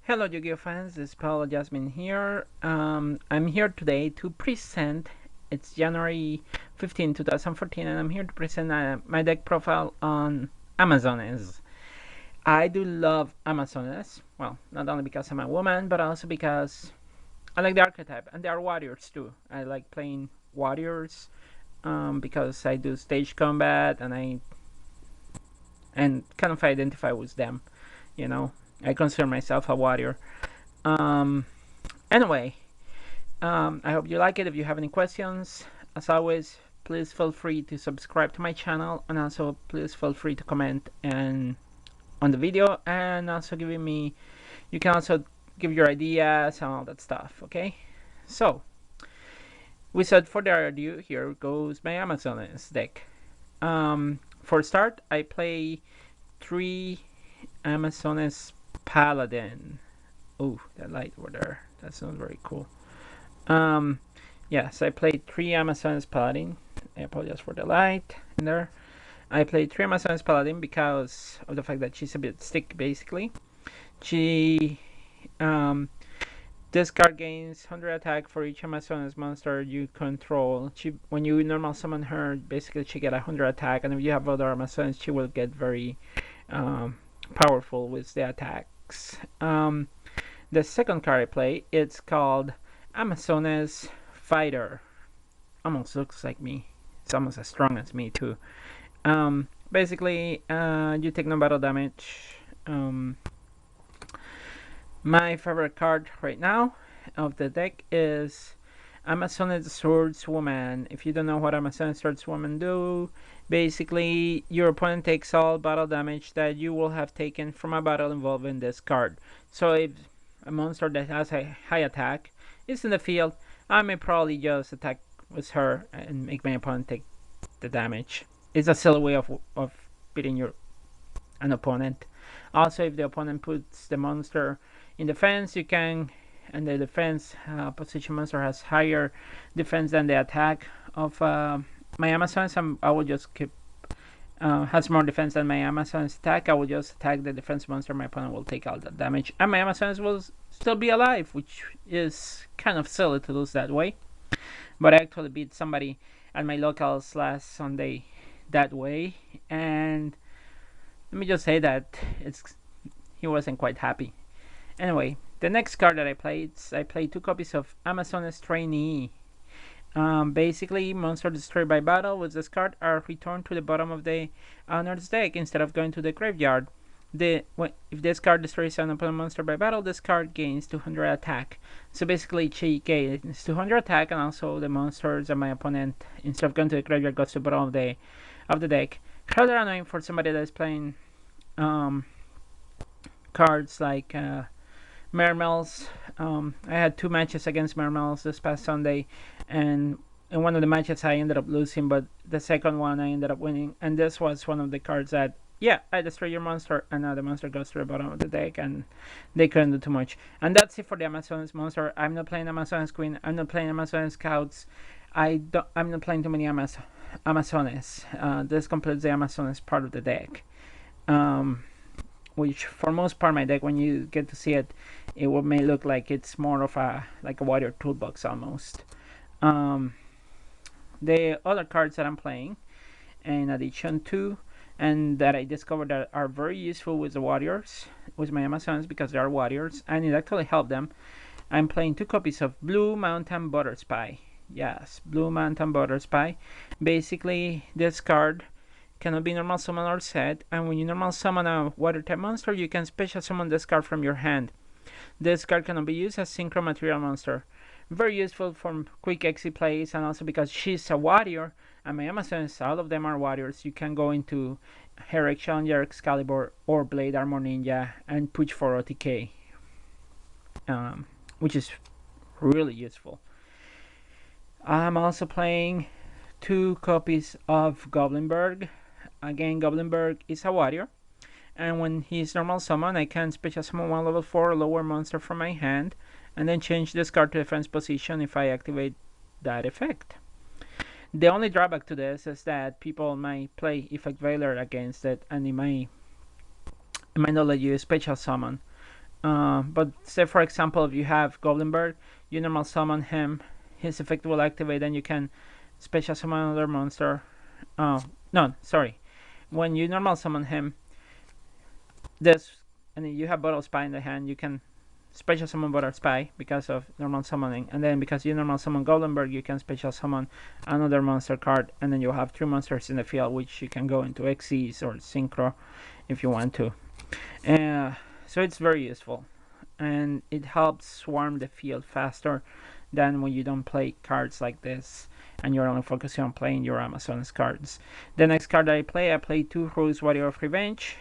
Hello Yu-Gi-Oh fans, this is Paolo Jasmine here. I'm here today to present, it's January 15, 2014, and I'm here to present my deck profile on Amazones. I do love Amazones, well, not only because I'm a woman, but also because I like the archetype, and they are warriors too. I like playing warriors because I do stage combat, and kind of identify with them, you know. I consider myself a warrior. Um, Anyway, I hope you like it. If you have any questions, as always, please feel free to subscribe to my channel, and also please feel free to comment and on the video, and also giving me. You can also give your ideas and all that stuff. Okay, so without further ado, here goes my Amazonas deck. For start, I play 3 Amazonas Paladin. Oh, that light over there. That sounds very cool. Um, yes, I played 3 Amazonas Paladin. I apologize for the light in there. I played 3 Amazonas Paladin because of the fact that she's a bit stick, basically. She, um, this card gains 100 attack for each Amazonas monster you control. When you normal summon her, basically she get 100 attack, and if you have other Amazonas, she will get very powerful with the attacks. The second card I play, it's called Amazonas Fighter. Almost looks like me. It's almost as strong as me too. Basically, you take no battle damage. My favorite card right now of the deck is Amazonas Swordswoman. If you don't know what Amazonas Swordswoman do, basically your opponent takes all battle damage that you will have taken from a battle involving this card. So if a monster that has a high attack is in the field, I may probably just attack with her and make my opponent take the damage. It's a silly way of beating an opponent. Also, if the opponent puts the monster in defense, you can, and the defense position monster has higher defense than the attack of my Amazons, I will just keep has more defense than my Amazon's attack. I will just attack the defense monster. My opponent will take all the damage, and my Amazons will still be alive, which is kind of silly to lose that way. But I actually beat somebody at my locals last Sunday that way, and let me just say that he wasn't quite happy. Anyway, the next card that I played, I played 2 copies of Amazonas Trainee. Basically, monsters destroyed by battle with this card are returned to the bottom of the owner's deck instead of going to the graveyard. If this card destroys an opponent monster by battle, this card gains 200 attack. So basically, she gains 200 attack, and also the monsters of my opponent, instead of going to the graveyard, goes to the bottom of the deck. Rather annoying for somebody that is playing cards like Mermels. I had 2 matches against Mermels this past Sunday, and in one of the matches I ended up losing, but the second one I ended up winning. And this was one of the cards that, yeah, I destroy your monster, and now the monster goes to the bottom of the deck, and they couldn't do too much. And that's it for the Amazonas monster. I'm not playing Amazonas Queen. I'm not playing Amazonas Scouts. I'm not playing too many Amazonas. This completes the Amazonas part of the deck. Which for most part my deck, when you get to see it, it may look like it's more of a warrior toolbox almost. The other cards that I'm playing, in addition to, and that I discovered that are very useful with the warriors, with my Amazons, because they are warriors, and it actually helped them. I'm playing 2 copies of Blue Mountain Butter Spy. Yes, Blue Mountain Butter Spy. Basically, this card cannot be normal summon or set, and when you normal summon a water type monster, you can special summon this card from your hand. This card cannot be used as synchro material monster. Very useful for quick exit plays, and also because she's a warrior, and my Amazons, all of them are warriors, you can go into Heroic Challenger, Excalibur, or Blade Armor Ninja and push for OTK, which is really useful. I'm also playing 2 copies of Goblinberg. Again, Goblinberg is a warrior, and when he's normal summon, I can special summon 1 level 4 or lower monster from my hand, and then change this card to defense position if I activate that effect. The only drawback to this is that people might play Effect Veiler against it, and it might not let you special summon. But say for example, if you have Goblinberg, you normal summon him, his effect will activate, and you can special summon another monster. No, sorry. When you normal summon him, this and you have Bottle Spy in the hand, you can special summon Bottle Spy because of normal summoning, and then because you normal summon Goldenberg, you can special summon another monster card, and then you'll have 3 monsters in the field, which you can go into Xyz or Synchro if you want to. So it's very useful, and it helps swarm the field faster than when you don't play cards like this and you're only focusing on playing your Amazon's cards. The next card that I play 2 Rose Warrior of Revenge.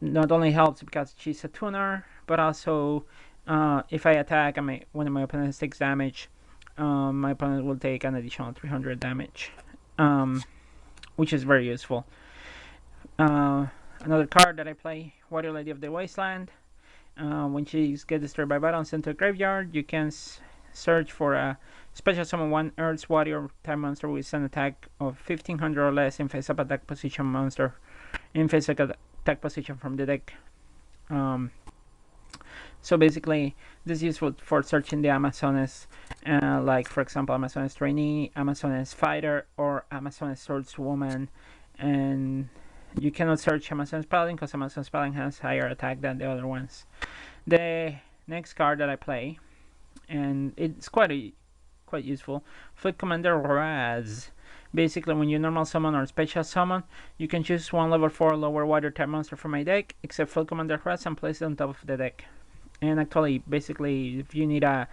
Not only helps because she's a tuner, but also if I attack and one of my opponents takes damage, my opponent will take an additional 300 damage, which is very useful. Another card that I play, Warrior Lady of the Wasteland. When she gets destroyed by battle and sent to a graveyard, you can search for a special summon 1 Earth's Warrior type monster with an attack of 1500 or less in face-up attack position monster in face-up attack position from the deck. So basically, this is useful for searching the Amazones, like for example, Amazones Trainee, Amazones Fighter, or Amazones Swordswoman. And you cannot search Amazones Paladin because Amazones Paladin has higher attack than the other ones. The next card that I play, and it's quite useful, Fleet Commander Raz. Basically, when you normal summon or special summon, you can choose 1 level 4 lower water type monster from my deck, except Fleet Commander Raz, and place it on top of the deck. And actually, basically, if you need a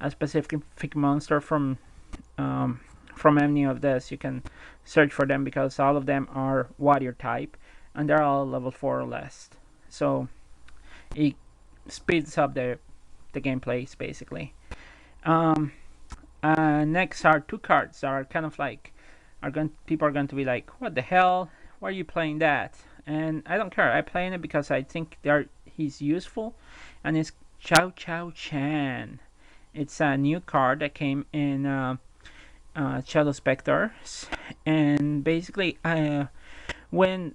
specific monster from any of this, you can search for them because all of them are warrior type and they're all level 4 or less. So it speeds up the gameplays basically. Next are 2 cards that are kind of like people are going to be like, what the hell? Why are you playing that? And I don't care. I'm playing it because I think he's useful, and it's Chow Chow Chan. It's a new card that came in Shadow Specters, and basically when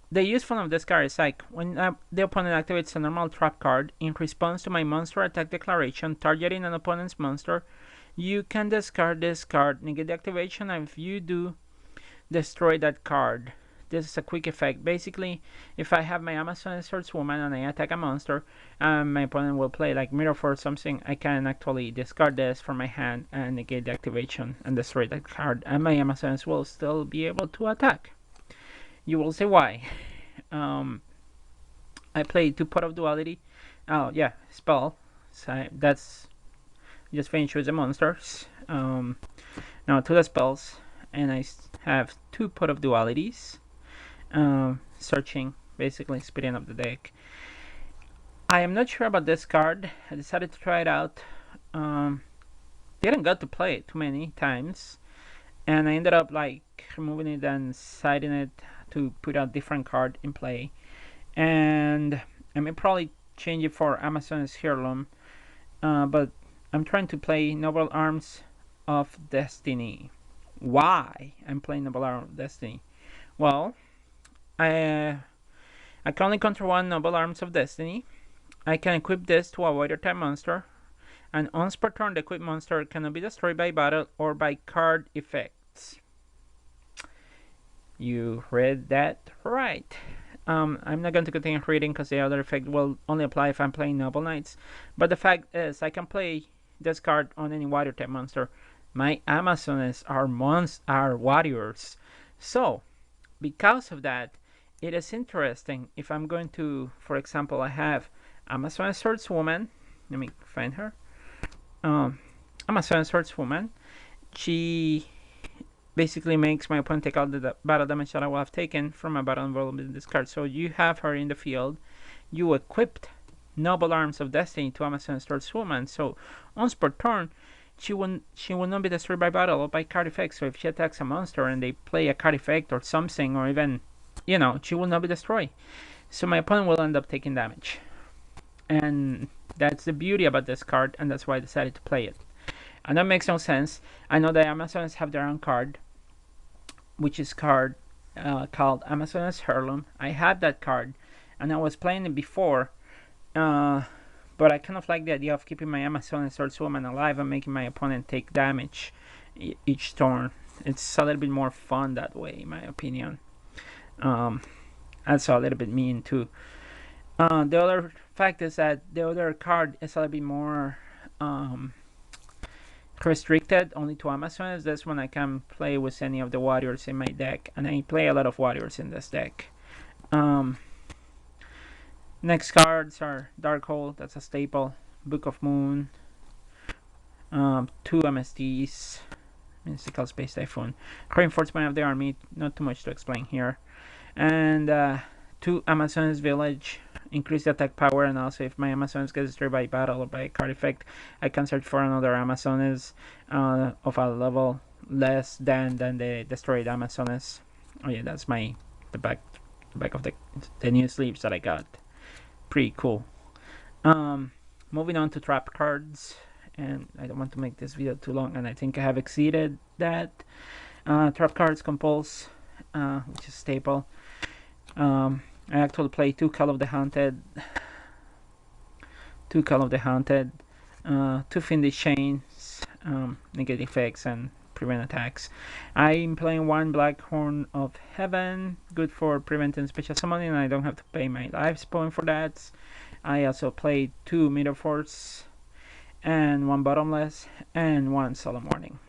the usefulness of this card is like when the opponent activates a normal trap card in response to my monster attack declaration targeting an opponent's monster, you can discard this card, negate the activation, and if you do, destroy that card. This is a quick effect. Basically, if I have my Amazon Swordswoman and I attack a monster, my opponent will play like Mirror Force or something, I can actually discard this from my hand and negate the activation and destroy that card, and my Amazons will still be able to attack. You will say why. I play 2 Pot of Duality. Oh yeah, spell. So that's just finish with the monsters. Now to the spells, and I have 2 Pot of Dualities. Searching, basically speeding up the deck. I am not sure about this card. I decided to try it out. Didn't get to play it too many times, and I ended up like removing it and siding it to put a different card in play. And I may probably change it for Amazon's Heirloom, but I'm trying to play Noble Arms of Destiny. Why I'm playing Noble Arms of Destiny? Well, I can only control 1 Noble Arms of Destiny. I can equip this to a warrior type monster, and once per turn the equipped monster cannot be destroyed by battle or by card effects. You read that right. I'm not going to continue reading because the other effect will only apply if I'm playing Noble Knights. But the fact is, I can play this card on any warrior type monster. My Amazones are warriors. So, because of that, it is interesting if I'm going to, for example, I have Amazon Swordswoman. Let me find her. Amazon Swordswoman. She basically makes my opponent take all the battle damage that I will have taken from my battle involved in this card. So you have her in the field. You equipped Noble Arms of Destiny to Amazon Swordswoman. So once per turn, she will not be destroyed by battle or by card effects. So if she attacks a monster and they play a card effect or something, or even, she will not be destroyed. So my opponent will end up taking damage. And that's the beauty about this card, and that's why I decided to play it. And that makes no sense. I know that Amazons have their own card, which is called Amazon's Heirloom. I had that card, and I was playing it before Uh, but I kind of like the idea of keeping my Amazon Swordswoman alive and making my opponent take damage each turn. It's a little bit more fun that way, in my opinion. Um, also a little bit mean too. The other fact is that the other card is a little bit more restricted only to Amazons. This one I can play with any of the warriors in my deck, and I play a lot of warriors in this deck. Um, Next cards are Darkhold, that's a staple. Book of Moon, two MSDs, Mystical Space Typhoon, Reinforcement of the Army, not too much to explain here, and two Amazon's Village, increase the attack power, and also if my Amazons get destroyed by battle or by a card effect, I can search for another Amazones of a level less than the destroyed Amazones. Oh yeah, that's the back of the new sleeves that I got. Pretty cool. Moving on to trap cards, and I don't want to make this video too long, and I think I have exceeded that. Trap cards compulse, which is staple. I actually play two Call of the Haunted, two Fiendish Chains, negate effects and prevent attacks. I'm playing one Black Horn of Heaven, good for preventing special summoning, and I don't have to pay my lives point for that. I also played two Meteor Force, and one Bottomless, and one Solemn Warning.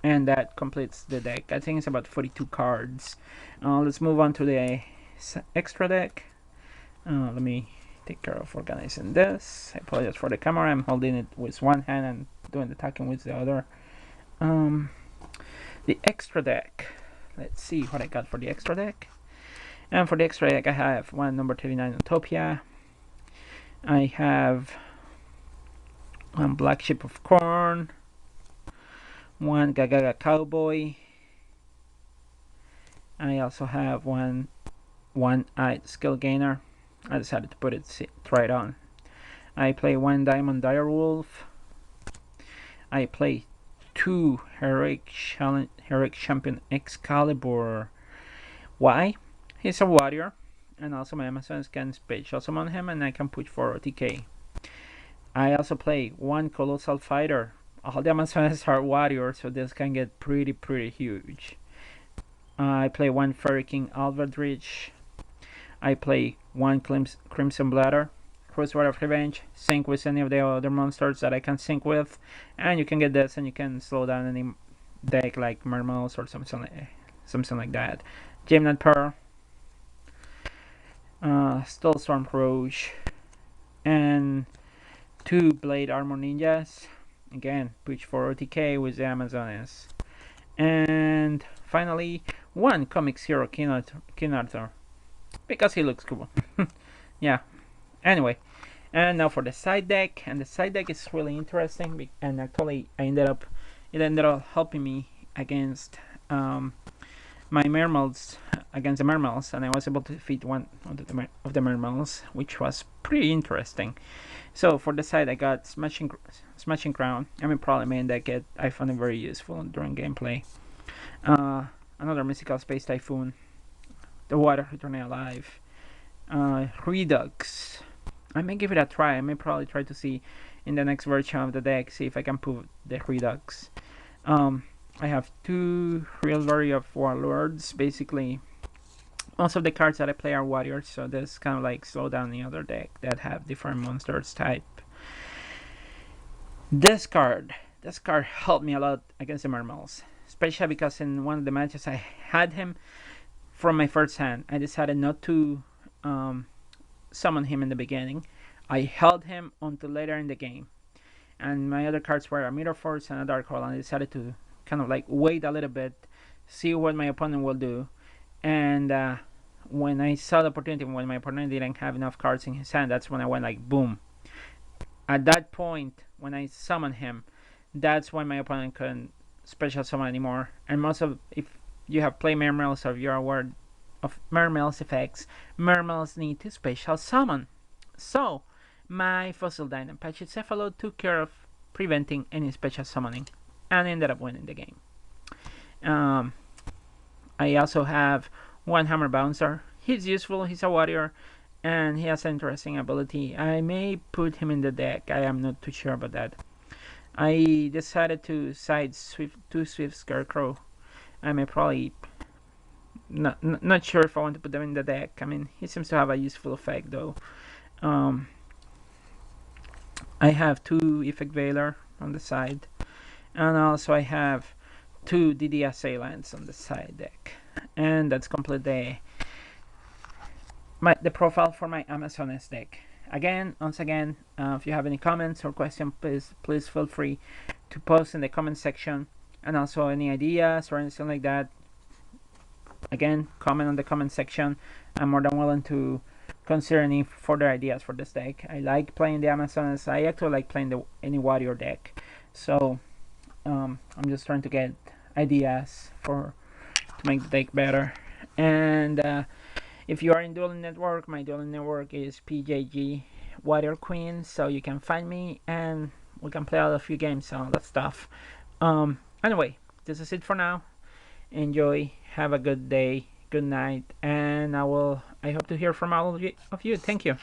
And that completes the deck. I think it's about 42 cards. Let's move on to the extra deck. Let me take care of organizing this. I apologize for the camera. I'm holding it with one hand and doing the talking with the other. The extra deck. Let's see what I got for the extra deck. And for the extra deck, I have one number 39 Utopia. I have one Black Ship of Corn, one Gagaga Cowboy. I also have one One-Eyed Skill Gainer. I decided to put it right on. I play one Diamond Direwolf. I play two Heroic Champion Excalibur. Why? He's a warrior, and also my Amazons can special summon him, and I can push for OTK. I also play one Colossal Fighter. All the Amazons are warriors, so this can get pretty huge. I play one Fairy King Aldredge. I play one Crimson Bladder. Crossword of Revenge. Sync with any of the other monsters that I can sync with. And you can get this and you can slow down any deck like Mermals or something like that. Gemnat Pearl. Storm Rouge. And two Blade Armor Ninjas. Again, push for OTK with the Amazones. And finally, one Comics Hero King Arthur. Because he looks cool. Yeah. Anyway, and now for the side deck. And the side deck is really interesting. And actually, it ended up helping me against my Mermals, against the Mermals, and I was able to defeat one of the Mermals, which was pretty interesting. So for the side, I got Smashing Crown. I mean, probably main deck I found it very useful during gameplay. Another Mystical Space Typhoon, the Water Returning Alive, Redux. I may give it a try. I may probably try to see in the next version of the deck, see if I can put the Redux. I have two Rivalry of Warlords. Basically, most of the cards that I play are warriors, so this kind of like slow down the other deck that have different monsters type. This card helped me a lot against the Mermals, especially because in one of the matches I had him from my first hand. I decided not to summon him in the beginning. I held him until later in the game, and my other cards were a Meteor Force and a Darkhold, and I decided to kind of like wait a little bit, see what my opponent will do, and when I saw the opportunity, when my opponent didn't have enough cards in his hand, that's when I went like boom. At that point, when I summoned him, that's when my opponent couldn't special summon anymore. And if you have played Mermals or you're aware of Mermals effects, Mermals need to special summon. So, my Fossil Dynam Pachycephalo took care of preventing any special summoning and ended up winning the game. I also have one Hammer Bouncer. He's useful, he's a warrior, and he has an interesting ability. I may put him in the deck. I am not too sure about that. I decided to side Swift Scarecrow. I may probably not sure if I want to put them in the deck. I mean, he seems to have a useful effect though. Um, I have 2 Effect Veiler on the side, and also I have 2 DD Assailants on the side deck, and that's complete the profile for my Amazonas deck. Once again, if you have any comments or questions, please feel free to post in the comment section, and also any ideas or anything like that. Again, comment on the comment section. I'm more than willing to consider any further ideas for this deck. I like playing the Amazonas. I actually like playing any warrior deck. So I'm just trying to get ideas to make the deck better. And if you are in Dueling Network, my Dueling Network is PJG Warrior Queen, so you can find me and we can play out a few games and all that stuff. Anyway, this is it for now. Enjoy, have a good day, good night, and I hope to hear from all of you. Thank you.